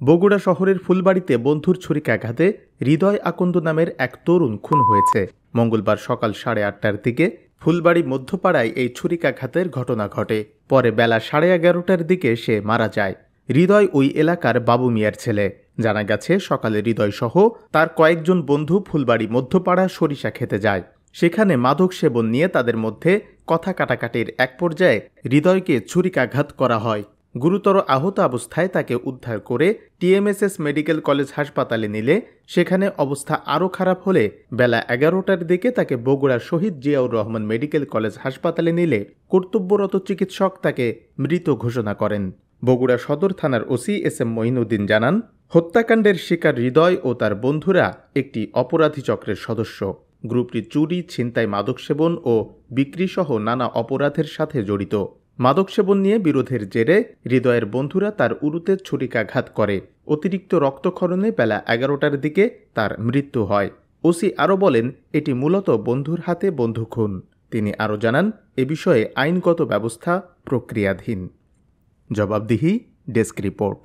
বগুড়া শহরের ফুলবাড়িতে বন্ধুর ছুরিকাঘাতে হৃদয় আকন্দ নামের এক তরুণ খুন হয়েছে। মঙ্গলবার সকাল 8:30টার দিকে ফুলবাড়ি মধ্যপাড়ায় এই ছুরিকাঘাতের ঘটনা ঘটে। পরে বেলা 11:30টার দিকে সে মারা যায়। হৃদয় ওই এলাকার বাবু মিয়ার ছেলে। জানা গেছে, সকালে হৃদয় সহ তার কয়েকজন বন্ধু ফুলবাড়ি মধ্যপাড়া সরিষা খেতে যায়। সেখানে মাদক সেবন নিয়ে তাদের মধ্যে কথা কাটাকাটির এক পর্যায়ে হৃদয়কে ছুরিকাঘাত করা হয়। গুরুতর আহত অবস্থায় তাকে উদ্ধার করে টিএমএসএস মেডিকেল কলেজ হাসপাতালে নিলে সেখানে অবস্থা আরও খারাপ হলে বেলা 11টার দিকে তাকে বগুড়ার শহীদ জিয়াউর রহমান মেডিকেল কলেজ হাসপাতালে নিলে কর্তব্যরত চিকিৎসক তাকে মৃত ঘোষণা করেন। বগুড়া সদর থানার ওসি এস.এম. মঈনুদ্দিন জানান, হত্যাকাণ্ডের শিকার হৃদয় ও তার বন্ধুরা একটি অপরাধী চক্রের সদস্য। গ্রুপটি চুরি, ছিনতাই, মাদক সেবন ও বিক্রিসহ নানা অপরাধের সাথে জড়িত। মাদক সেবন নিয়ে বিরোধের জেরে হৃদয়ের বন্ধুরা তার উরুতে ছুরিকাঘাত করে। অতিরিক্ত রক্তক্ষরণে বেলা 11টার দিকে তার মৃত্যু হয়। ওসি আরও বলেন, এটি মূলত বন্ধুর হাতে বন্ধু খুন। তিনি আরও জানান, এ বিষয়ে আইনগত ব্যবস্থা প্রক্রিয়াধীন। জবাবদিহি ডেস্ক রিপোর্ট।